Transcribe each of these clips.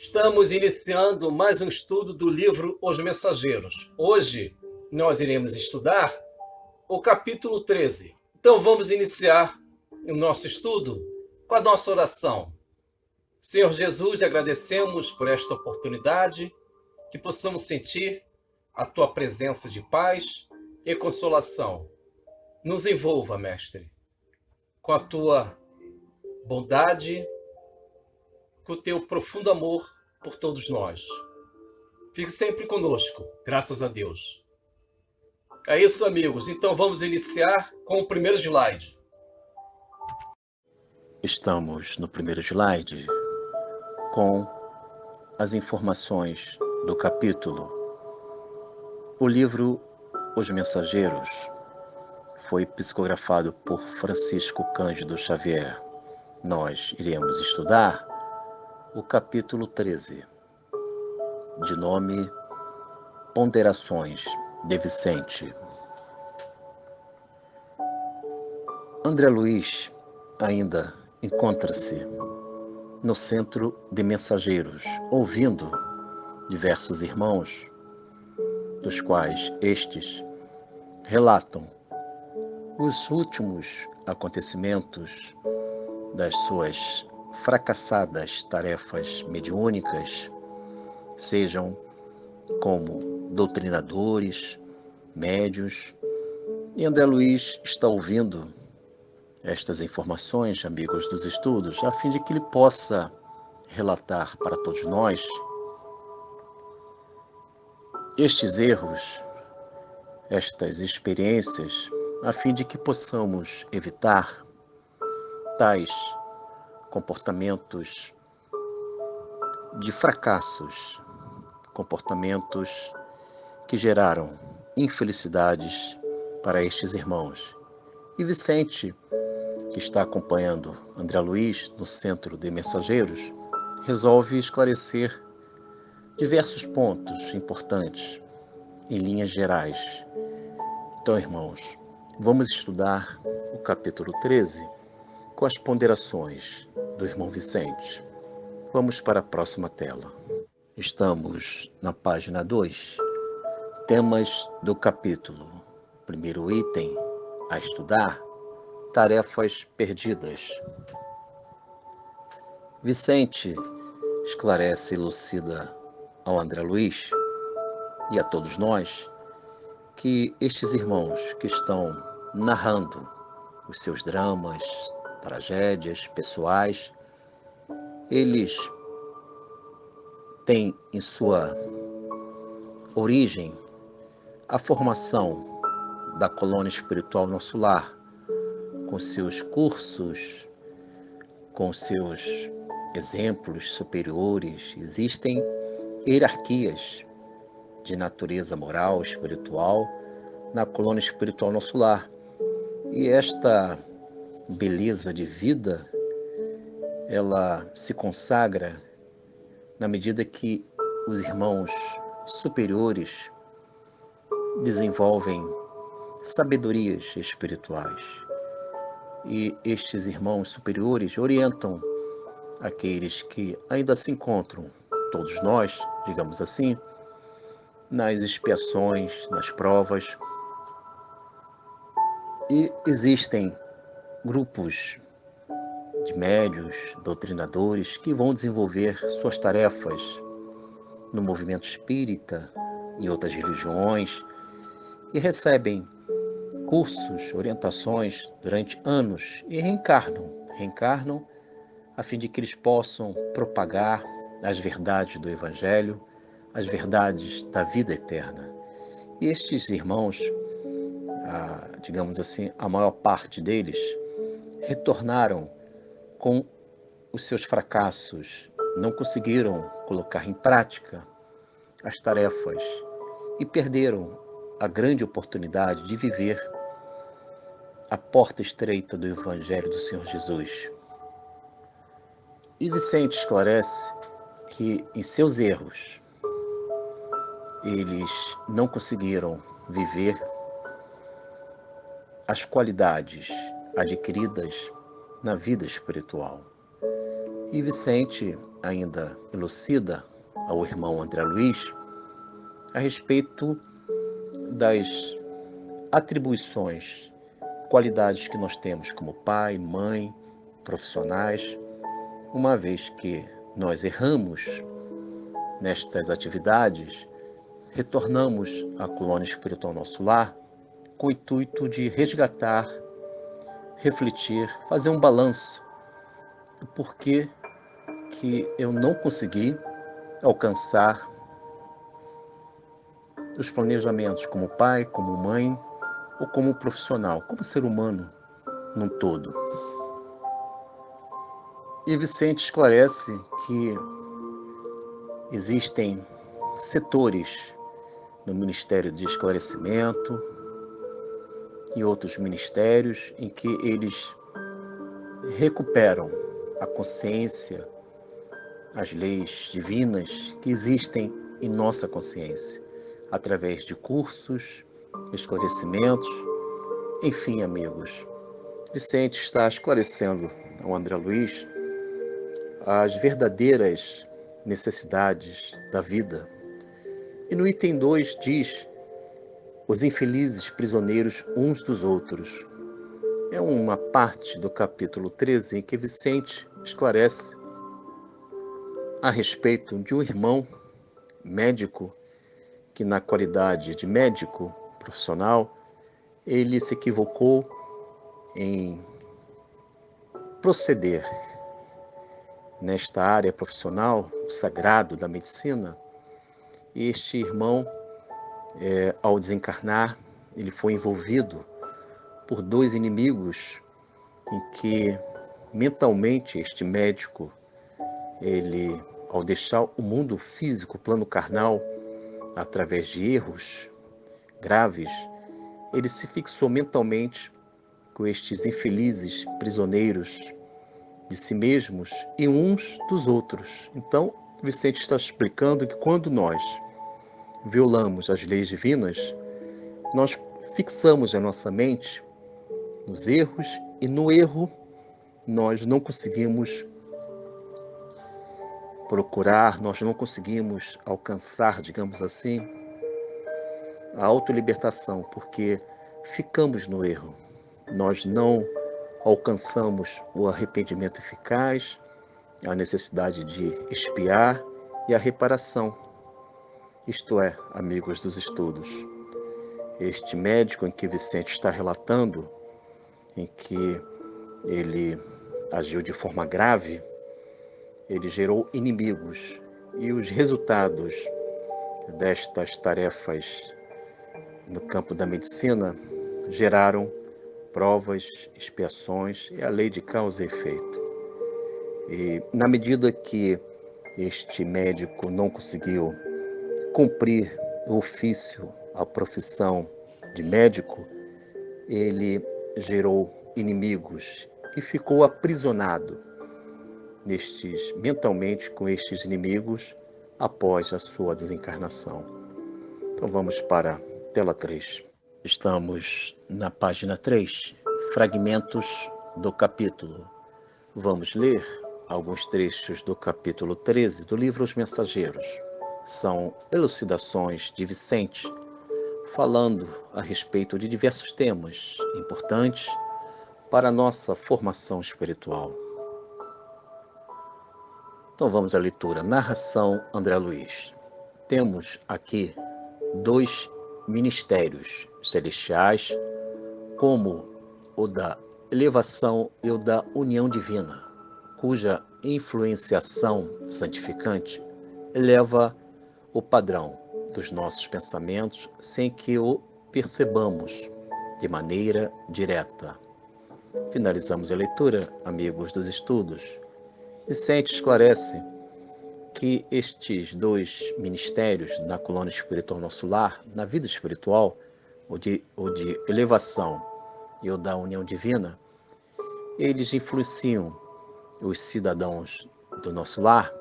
Estamos iniciando mais um estudo do livro Os Mensageiros. Hoje nós iremos estudar o capítulo 13. Então vamos iniciar o nosso estudo com a nossa oração. Senhor Jesus, agradecemos por esta oportunidade, que possamos sentir a Tua presença de paz e consolação. Nos envolva, Mestre, com a Tua bondade, com o Teu profundo amor por todos nós. Fique sempre conosco, graças a Deus. É isso, amigos. Então vamos iniciar com o primeiro slide. Estamos no primeiro slide com as informações do capítulo. O livro Os Mensageiros foi psicografado por Francisco Cândido Xavier. Nós iremos estudar o capítulo 13, de nome Ponderações de Vicente. André Luiz ainda encontra-se no centro de Mensageiros, ouvindo diversos irmãos, dos quais estes relatam os últimos acontecimentos das suas fracassadas tarefas mediúnicas, sejam como doutrinadores, médios, e André Luiz está ouvindo estas informações, amigos dos estudos, a fim de que ele possa relatar para todos nós estes erros, estas experiências, a fim de que possamos evitar tais comportamentos de fracassos, comportamentos que geraram infelicidades para estes irmãos. E Vicente, que está acompanhando André Luiz no centro de Mensageiros, resolve esclarecer diversos pontos importantes, em linhas gerais. Então, irmãos, vamos estudar o capítulo 13 com as ponderações do irmão Vicente. Vamos para a próxima tela. Estamos na página 2. Temas do capítulo. Primeiro item a estudar: tarefas perdidas. Vicente esclarece e elucida ao André Luiz e a todos nós que estes irmãos que estão narrando os seus dramas, tragédias pessoais, eles têm em sua origem a formação da colônia espiritual Nosso Lar, com seus cursos, com seus exemplos superiores. Existem hierarquias de natureza moral, espiritual, na colônia espiritual Nosso Lar. E esta beleza de vida, ela se consagra na medida que os irmãos superiores desenvolvem sabedorias espirituais. E estes irmãos superiores orientam aqueles que ainda se encontram, todos nós, digamos assim, nas expiações, nas provas. E existem grupos de médios, doutrinadores, que vão desenvolver suas tarefas no movimento espírita e outras religiões e recebem cursos, orientações durante anos e reencarnam a fim de que eles possam propagar as verdades do Evangelho, as verdades da vida eterna. E estes irmãos, digamos assim, a maior parte deles, retornaram com os seus fracassos, não conseguiram colocar em prática as tarefas e perderam a grande oportunidade de viver a porta estreita do Evangelho do Senhor Jesus. E Vicente esclarece que em seus erros eles não conseguiram viver as qualidades adquiridas na vida espiritual. E Vicente ainda elucida ao irmão André Luiz a respeito das atribuições, qualidades que nós temos como pai, mãe, profissionais, uma vez que nós erramos nestas atividades, retornamos à colônia espiritual nosso lar com o intuito de resgatar, refletir, fazer um balanço do porquê que eu não consegui alcançar os planejamentos como pai, como mãe ou como profissional, como ser humano num todo. E Vicente esclarece que existem setores no Ministério de Esclarecimento e outros ministérios em que eles recuperam a consciência, as leis divinas que existem em nossa consciência, através de cursos, esclarecimentos, enfim, amigos. Vicente está esclarecendo ao André Luiz as verdadeiras necessidades da vida. E no item 2 diz: os infelizes prisioneiros uns dos outros. É uma parte do capítulo 13 em que Vicente esclarece a respeito de um irmão médico que, na qualidade de médico profissional, ele se equivocou em proceder nesta área profissional, o sagrado da medicina. E este irmão, ao desencarnar, ele foi envolvido por dois inimigos em que mentalmente este médico, ele, ao deixar o mundo físico, o plano carnal, através de erros graves, ele se fixou mentalmente com estes infelizes prisioneiros de si mesmos e uns dos outros. Então, Vicente está explicando que quando nós violamos as leis divinas, nós fixamos a nossa mente nos erros e no erro nós não conseguimos procurar, nós não conseguimos alcançar, digamos assim, a autolibertação, porque ficamos no erro. Nós não alcançamos o arrependimento eficaz, a necessidade de expiar e a reparação. Isto é, amigos dos estudos, este médico em que Vicente está relatando, em que ele agiu de forma grave, ele gerou inimigos. E os resultados destas tarefas no campo da medicina geraram provas, expiações e a lei de causa e efeito. E na medida que este médico não conseguiu cumprir o ofício, a profissão de médico, ele gerou inimigos e ficou aprisionado mentalmente com estes inimigos após a sua desencarnação. Então vamos para a tela 3. Estamos na página 3, fragmentos do capítulo. Vamos ler alguns trechos do capítulo 13 do livro Os Mensageiros. São elucidações de Vicente, falando a respeito de diversos temas importantes para a nossa formação espiritual. Então vamos à leitura. Narração André Luiz. Temos aqui dois ministérios celestiais, como o da elevação e o da união divina, cuja influenciação santificante eleva o padrão dos nossos pensamentos sem que o percebamos de maneira direta. Finalizamos a leitura, amigos dos estudos. Vicente esclarece que estes dois ministérios na colônia espiritual nosso lar, na vida espiritual, o de elevação e o da união divina, eles influenciam os cidadãos do nosso lar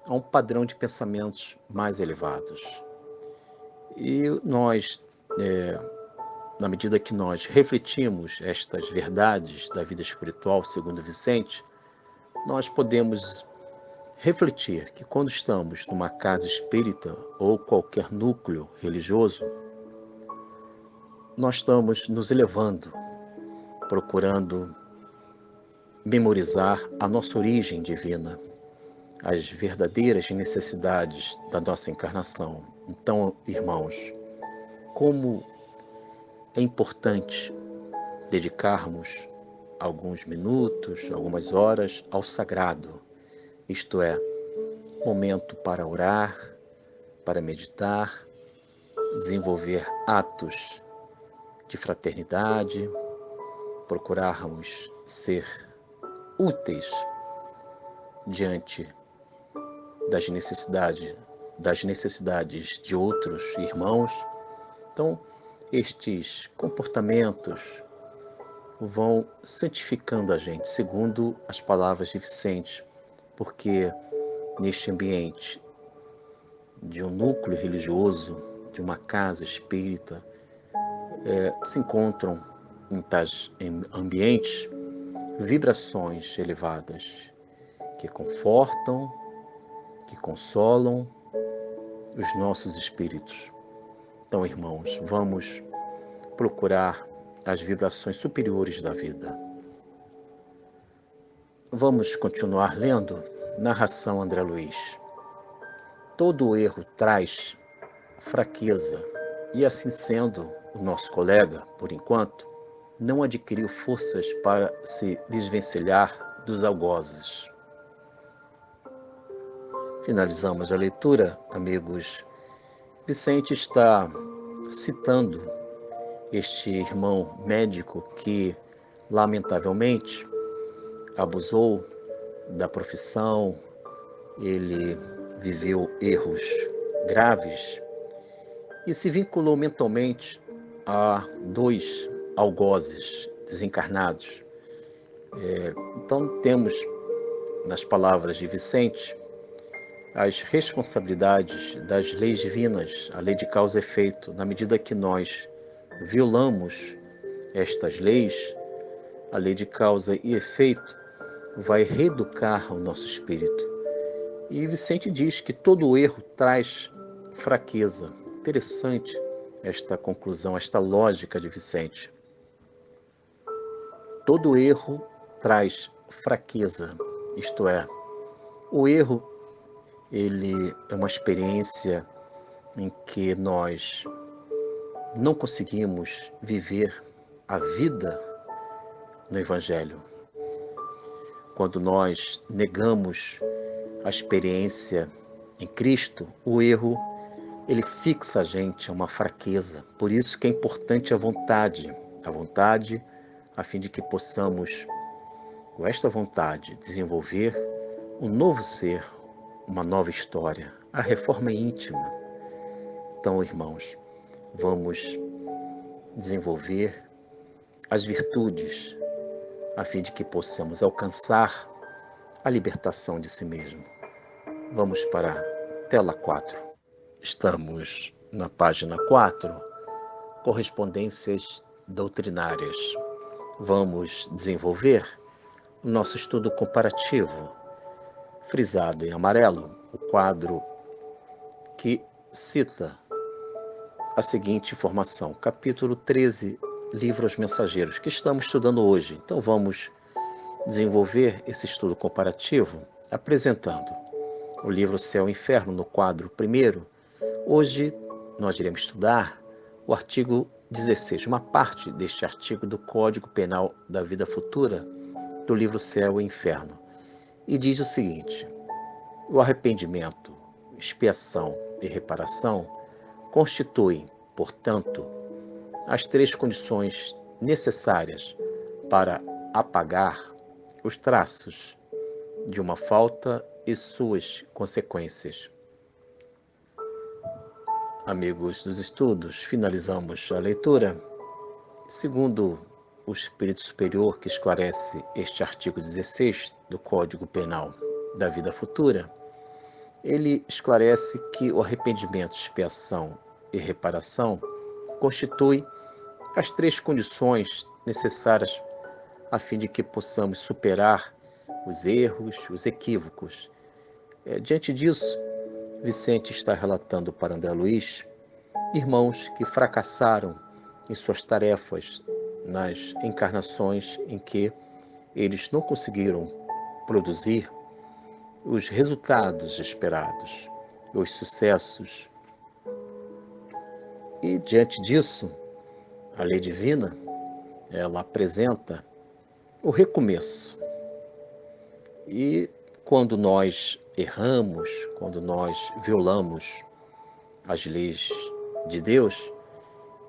a um padrão de pensamentos mais elevados. E nós, na medida que nós refletimos estas verdades da vida espiritual, segundo Vicente, nós podemos refletir que quando estamos numa casa espírita ou qualquer núcleo religioso, nós estamos nos elevando, procurando memorizar a nossa origem divina, as verdadeiras necessidades da nossa encarnação. Então, irmãos, como é importante dedicarmos alguns minutos, algumas horas ao sagrado, isto é, momento para orar, para meditar, desenvolver atos de fraternidade, procurarmos ser úteis diante das necessidades de outros irmãos. Então, estes comportamentos vão santificando a gente, segundo as palavras de Vicente, porque neste ambiente de um núcleo religioso, de uma casa espírita, se encontram em tais ambientes vibrações elevadas que confortam, que consolam os nossos espíritos. Então, irmãos, vamos procurar as vibrações superiores da vida. Vamos continuar lendo. Narração André Luiz. Todo erro traz fraqueza, e assim sendo, o nosso colega, por enquanto, não adquiriu forças para se desvencilhar dos algozes. Finalizamos a leitura, amigos. Vicente está citando este irmão médico que, lamentavelmente, abusou da profissão, ele viveu erros graves e se vinculou mentalmente a 2 algozes desencarnados. Então temos, nas palavras de Vicente, as responsabilidades das leis divinas, a lei de causa e efeito. Na medida que nós violamos estas leis, a lei de causa e efeito vai reeducar o nosso espírito. E Vicente diz que todo erro traz fraqueza. Interessante esta conclusão, esta lógica de Vicente. Todo erro traz fraqueza, isto é, o erro ele é uma experiência em que nós não conseguimos viver a vida no Evangelho. Quando nós negamos a experiência em Cristo, o erro ele fixa a gente a uma fraqueza. Por isso que é importante a vontade a fim de que possamos, com esta vontade, desenvolver um novo ser, uma nova história. A reforma é íntima. Então, irmãos, vamos desenvolver as virtudes a fim de que possamos alcançar a libertação de si mesmo. Vamos para a tela 4. Estamos na página 4, correspondências doutrinárias. Vamos desenvolver o nosso estudo comparativo, frisado em amarelo, o quadro que cita a seguinte informação, capítulo 13, livro Os Mensageiros, que estamos estudando hoje. Então vamos desenvolver esse estudo comparativo apresentando o livro Céu e Inferno no quadro primeiro. Hoje nós iremos estudar o artigo 16, uma parte deste artigo do Código Penal da Vida Futura do livro Céu e Inferno. E diz o seguinte: o arrependimento, expiação e reparação constituem, portanto, as 3 condições necessárias para apagar os traços de uma falta e suas consequências. Amigos dos estudos, finalizamos a leitura. Segundo o Espírito Superior que esclarece este artigo 16 do Código Penal da Vida Futura, ele esclarece que o arrependimento, expiação e reparação constitui as 3 condições necessárias a fim de que possamos superar os erros, os equívocos Diante disso, Vicente está relatando para André Luiz irmãos que fracassaram em suas tarefas nas encarnações em que eles não conseguiram produzir os resultados esperados, os sucessos. E diante disso, a lei divina, ela apresenta o recomeço. E quando nós erramos, quando nós violamos as leis de Deus,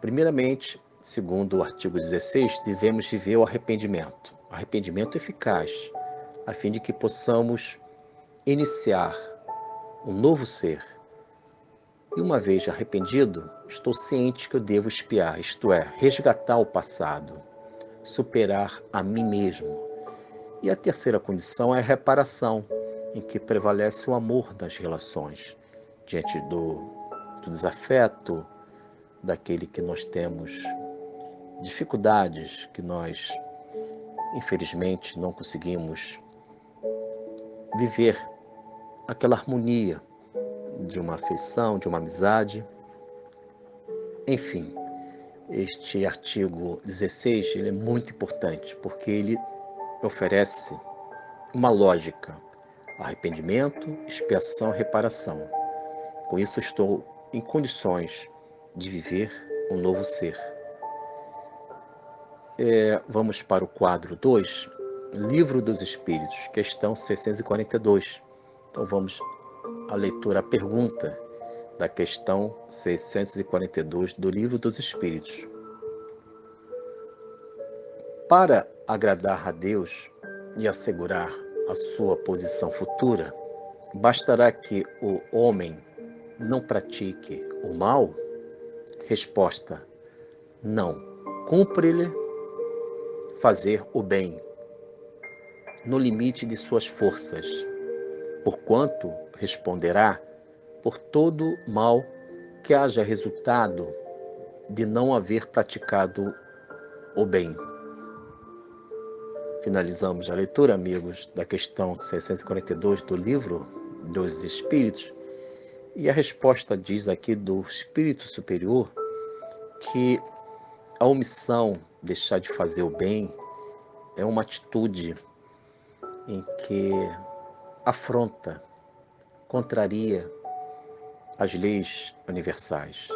primeiramente, segundo o artigo 16, devemos viver o arrependimento eficaz, a fim de que possamos iniciar um novo ser. E uma vez arrependido, estou ciente que eu devo expiar, isto é, resgatar o passado, superar a mim mesmo. E a terceira condição é a reparação, em que prevalece o amor das relações, diante do desafeto, daquele que nós temos dificuldades, que nós, infelizmente, não conseguimos viver aquela harmonia de uma afeição, de uma amizade. Enfim, este artigo 16 ele é muito importante, porque ele oferece uma lógica: arrependimento, expiação, reparação. Com isso, estou em condições de viver um novo ser. Vamos para o quadro 2, Livro dos Espíritos, questão 642. Então vamos à leitura, à pergunta da questão 642 do Livro dos Espíritos. Para agradar a Deus e assegurar a sua posição futura, bastará que o homem não pratique o mal? Resposta: não. Cumpre-lhe fazer o bem, no limite de suas forças, porquanto responderá por todo mal que haja resultado de não haver praticado o bem. Finalizamos a leitura, amigos, da questão 642 do Livro dos Espíritos, e a resposta diz aqui do Espírito Superior que a omissão, deixar de fazer o bem, é uma atitude em que afronta, contraria as leis universais.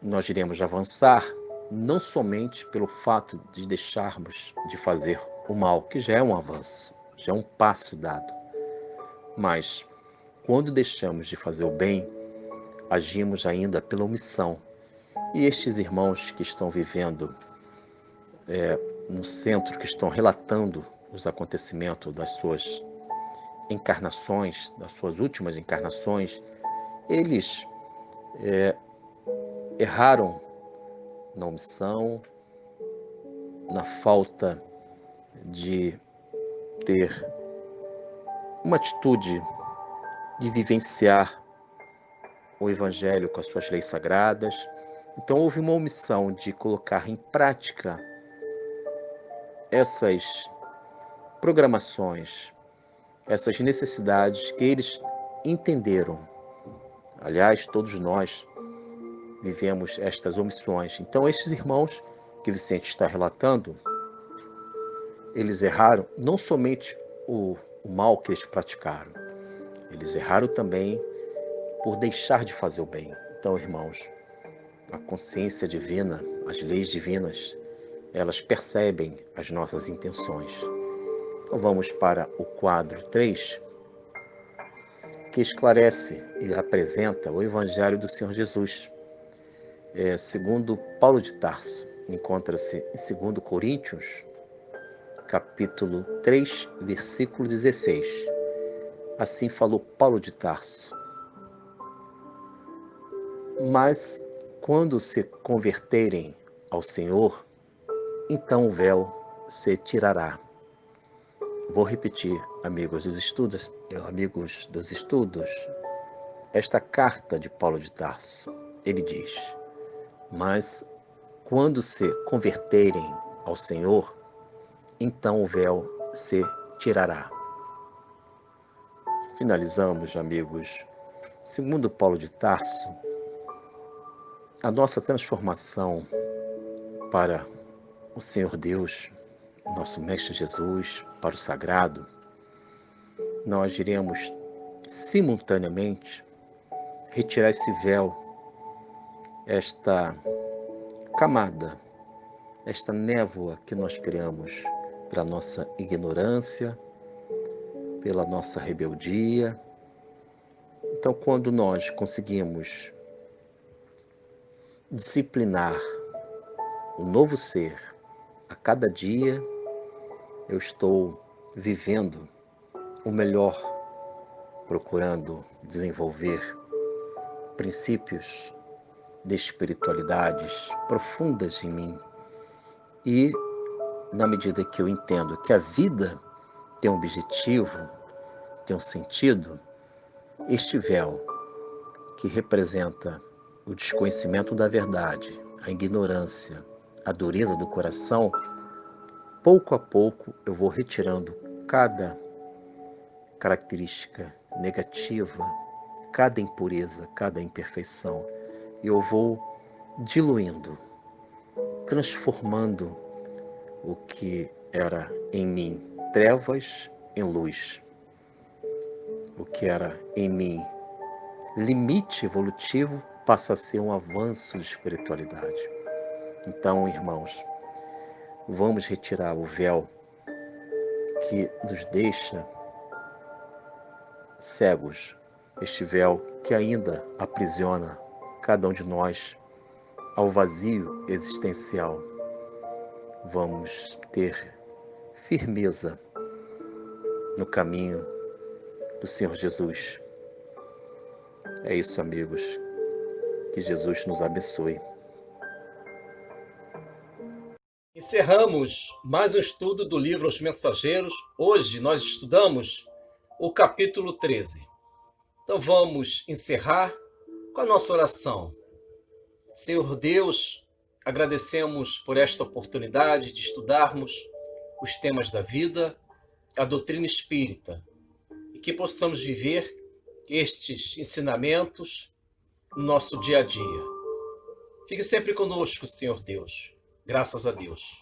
Nós iremos avançar não somente pelo fato de deixarmos de fazer o mal, que já é um avanço, já é um passo dado, mas quando deixamos de fazer o bem, agimos ainda pela omissão. E estes irmãos que estão vivendo no centro, que estão relatando os acontecimentos das suas encarnações, das suas últimas encarnações, eles erraram na omissão, na falta de ter uma atitude de vivenciar o Evangelho com as suas leis sagradas. Então houve uma omissão de colocar em prática essas programações, essas necessidades que eles entenderam. Aliás, todos nós vivemos estas omissões. Então, estes irmãos que Vicente está relatando, eles erraram não somente o mal que eles praticaram, eles erraram também por deixar de fazer o bem. Então, irmãos, a consciência divina, as leis divinas, elas percebem as nossas intenções. Então, vamos para o quadro 3, que esclarece e apresenta o Evangelho do Senhor Jesus. Segundo Paulo de Tarso, encontra-se em 2 Coríntios, capítulo 3, versículo 16. Assim falou Paulo de Tarso: mas quando se converterem ao Senhor, então o véu se tirará. Vou repetir, amigos dos estudos, esta carta de Paulo de Tarso. Ele diz: mas quando se converterem ao Senhor, então o véu se tirará. finalizamos, amigos, segundo Paulo de Tarso, a nossa transformação para o Senhor Deus, nosso Mestre Jesus, para o sagrado, nós iremos simultaneamente retirar esse véu, esta camada, esta névoa que nós criamos pela nossa ignorância, pela nossa rebeldia. Então, quando nós conseguimos disciplinar o novo ser a cada dia, eu estou vivendo o melhor, procurando desenvolver princípios de espiritualidades profundas em mim. E, na medida que eu entendo que a vida tem um objetivo, tem um sentido, este véu que representa o desconhecimento da verdade, a ignorância, a dureza do coração, pouco a pouco eu vou retirando cada característica negativa, cada impureza, cada imperfeição. E eu vou diluindo, transformando o que era em mim trevas em luz, o que era em mim limite evolutivo passa a ser um avanço de espiritualidade. Então, irmãos, vamos retirar o véu que nos deixa cegos, este véu que ainda aprisiona cada um de nós ao vazio existencial. Vamos ter firmeza no caminho do Senhor Jesus. É isso, amigos. Que Jesus nos abençoe. Encerramos mais um estudo do livro Os Mensageiros. Hoje nós estudamos o capítulo 13. Então vamos encerrar com a nossa oração. Senhor Deus, agradecemos por esta oportunidade de estudarmos os temas da vida, a doutrina espírita, e que possamos viver estes ensinamentos no nosso dia a dia. Fique sempre conosco, Senhor Deus. Graças a Deus.